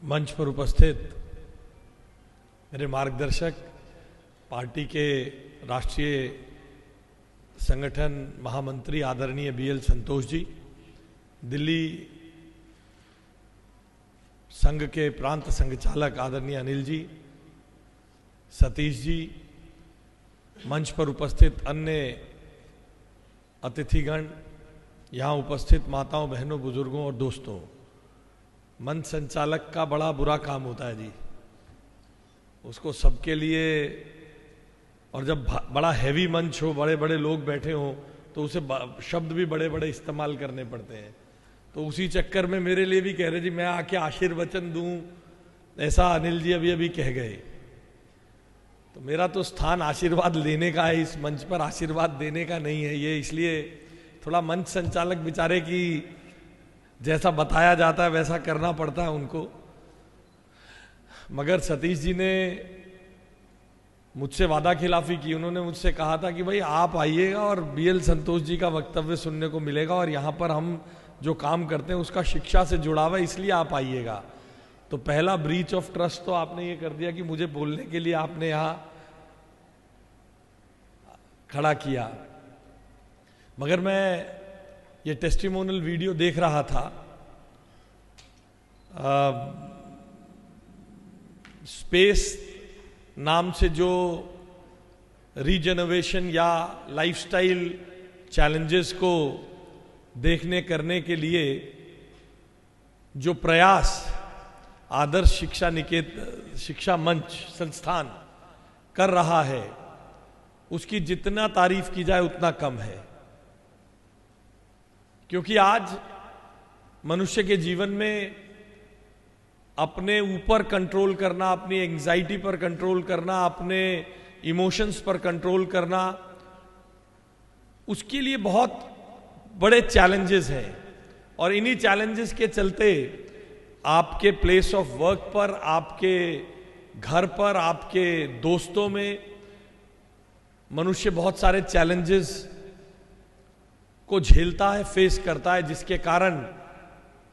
मंच पर उपस्थित मेरे मार्गदर्शक, पार्टी के राष्ट्रीय संगठन महामंत्री आदरणीय BL संतोष जी, दिल्ली संघ के प्रांत संघचालक आदरणीय अनिल जी, सतीश जी, मंच पर उपस्थित अन्य अतिथिगण, यहाँ उपस्थित माताओं, बहनों, बुजुर्गों और दोस्तों, मंच संचालक का बड़ा बुरा काम होता है जी। उसको सबके लिए, और जब बड़ा हैवी मंच हो, बड़े बड़े लोग बैठे हों, तो उसे शब्द भी बड़े बड़े इस्तेमाल करने पड़ते हैं। तो उसी चक्कर में मेरे लिए भी कह रहे जी मैं आके आशीर्वचन दूं, ऐसा अनिल जी अभी अभी कह गए। तो मेरा तो स्थान आशीर्वाद लेने का है, इस मंच पर आशीर्वाद देने का नहीं है। ये इसलिए थोड़ा मंच संचालक बेचारे की जैसा बताया जाता है वैसा करना पड़ता है उनको। मगर सतीश जी ने मुझसे वादा खिलाफी की। उन्होंने मुझसे कहा था कि भाई आप आइएगा और BL संतोष जी का वक्तव्य सुनने को मिलेगा, और यहाँ पर हम जो काम करते हैं उसका शिक्षा से जुड़ा हुआ है, इसलिए आप आइएगा। तो पहला ब्रीच ऑफ ट्रस्ट तो आपने ये कर दिया कि मुझे बोलने के लिए आपने यहां खड़ा किया। मगर मैं ये टेस्टिमोनियल वीडियो देख रहा था, स्पेस नाम से जो रीजनरेशन या लाइफस्टाइल चैलेंजेस को देखने करने के लिए जो प्रयास आदर्श शिक्षा मंच संस्थान कर रहा है, उसकी जितना तारीफ की जाए उतना कम है। क्योंकि आज मनुष्य के जीवन में अपने ऊपर कंट्रोल करना, अपनी एंग्जाइटी पर कंट्रोल करना, अपने इमोशंस पर कंट्रोल करना, उसके लिए बहुत बड़े चैलेंजेस हैं। और इन्हीं चैलेंजेस के चलते आपके प्लेस ऑफ वर्क पर, आपके घर पर, आपके दोस्तों में मनुष्य बहुत सारे चैलेंजेस को झेलता है, फेस करता है, जिसके कारण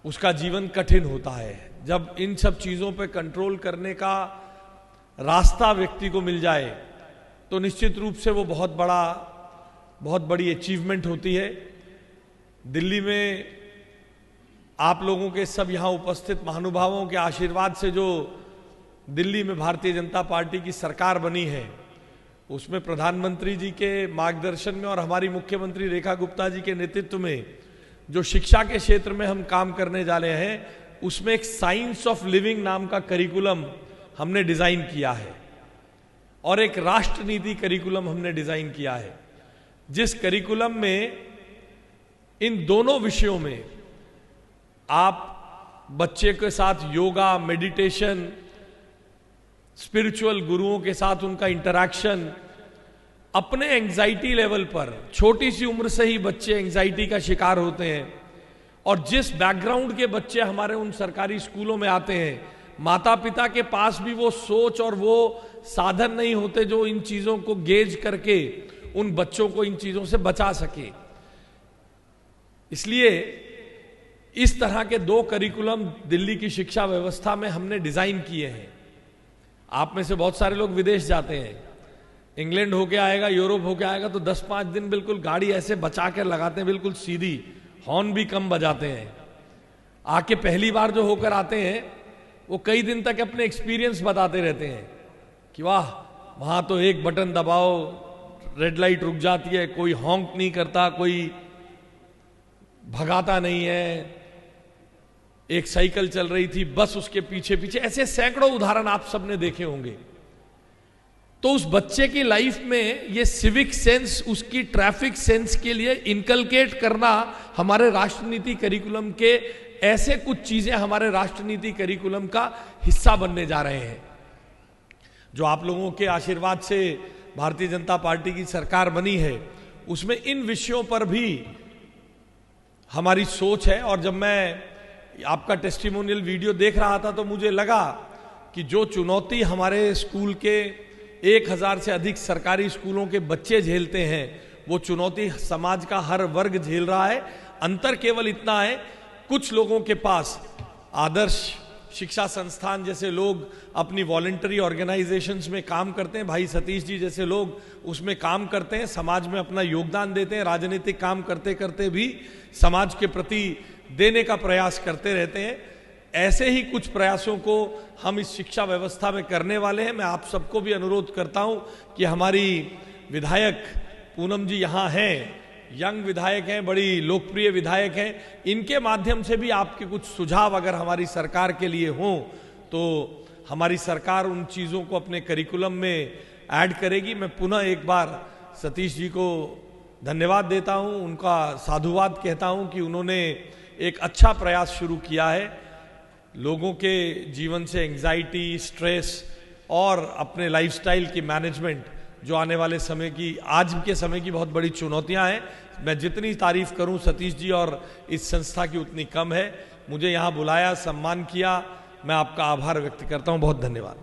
उसका जीवन कठिन होता है। जब इन सब चीजों पे कंट्रोल करने का रास्ता व्यक्ति को मिल जाए तो निश्चित रूप से वो बहुत बड़ी अचीवमेंट होती है। दिल्ली में आप लोगों के सब यहां उपस्थित महानुभावों के आशीर्वाद से जो दिल्ली में भारतीय जनता पार्टी की सरकार बनी है, उसमें प्रधानमंत्री जी के मार्गदर्शन में और हमारी मुख्यमंत्री रेखा गुप्ता जी के नेतृत्व में जो शिक्षा के क्षेत्र में हम काम करने जा रहे हैं, उसमें एक साइंस ऑफ लिविंग नाम का करिकुलम हमने डिजाइन किया है और एक राष्ट्र नीति करिकुलम हमने डिजाइन किया है, जिस करिकुलम में इन दोनों विषयों में आप बच्चे के साथ योगा, मेडिटेशन, स्पिरिचुअल गुरुओं के साथ उनका इंटरैक्शन, अपने एंजाइटी लेवल पर, छोटी सी उम्र से ही बच्चे एंजाइटी का शिकार होते हैं। और जिस बैकग्राउंड के बच्चे हमारे उन सरकारी स्कूलों में आते हैं, माता पिता के पास भी वो सोच और वो साधन नहीं होते जो इन चीजों को गेज करके उन बच्चों को इन चीजों से बचा सके। इसलिए इस तरह के दो करिकुलम दिल्ली की शिक्षा व्यवस्था में हमने डिजाइन किए हैं। आप में से बहुत सारे लोग विदेश जाते हैं, इंग्लैंड होके आएगा, यूरोप होके आएगा, तो 10-5 दिन बिल्कुल गाड़ी ऐसे बचा कर लगाते हैं, बिल्कुल सीधी, हॉर्न भी कम बजाते हैं। आके पहली बार जो होकर आते हैं वो कई दिन तक अपने एक्सपीरियंस बताते रहते हैं कि वाह, वहां तो एक बटन दबाओ, रेड लाइट रुक जाती है, कोई हॉन्क नहीं करता, कोई भगाता नहीं है, एक साइकिल चल रही थी, बस उसके पीछे पीछे, ऐसे सैकड़ों उदाहरण आप सबने देखे होंगे। तो उस बच्चे की लाइफ में ये सिविक सेंस, उसकी ट्रैफिक सेंस के लिए इनकलकेट करना हमारे राष्ट्रनीति करिकुलम के, ऐसे कुछ चीजें हमारे राष्ट्रनीति करिकुलम का हिस्सा बनने जा रहे हैं, जो आप लोगों के आशीर्वाद से भारतीय जनता पार्टी की सरकार बनी है। उसमें इन विषयों पर भी हमारी सोच है। और जब मैं आपका टेस्टिमोनियल वीडियो देख रहा था तो मुझे लगा कि जो चुनौती हमारे स्कूल के 1000 से अधिक सरकारी स्कूलों के बच्चे झेलते हैं, वो चुनौती समाज का हर वर्ग झेल रहा है। अंतर केवल इतना है, कुछ लोगों के पास आदर्श शिक्षा संस्थान जैसे लोग अपनी वॉलंटरी ऑर्गेनाइजेशंस में काम करते हैं, भाई सतीश जी जैसे लोग उसमें काम करते हैं, समाज में अपना योगदान देते हैं, राजनीतिक काम करते करते भी समाज के प्रति देने का प्रयास करते रहते हैं। ऐसे ही कुछ प्रयासों को हम इस शिक्षा व्यवस्था में करने वाले हैं। मैं आप सबको भी अनुरोध करता हूं कि हमारी विधायक पूनम जी यहाँ हैं, यंग विधायक हैं, बड़ी लोकप्रिय विधायक हैं, इनके माध्यम से भी आपके कुछ सुझाव अगर हमारी सरकार के लिए हों तो हमारी सरकार उन चीज़ों को अपने करिकुलम में ऐड करेगी। मैं पुनः एक बार सतीश जी को धन्यवाद देता हूं, उनका साधुवाद कहता हूं कि उन्होंने एक अच्छा प्रयास शुरू किया है। लोगों के जीवन से एंग्जाइटी, स्ट्रेस और अपने लाइफस्टाइल की मैनेजमेंट जो आने वाले समय की, आज के समय की बहुत बड़ी चुनौतियां हैं। मैं जितनी तारीफ करूं सतीश जी और इस संस्था की उतनी कम है। मुझे यहां बुलाया, सम्मान किया, मैं आपका आभार व्यक्त करता हूं। बहुत धन्यवाद।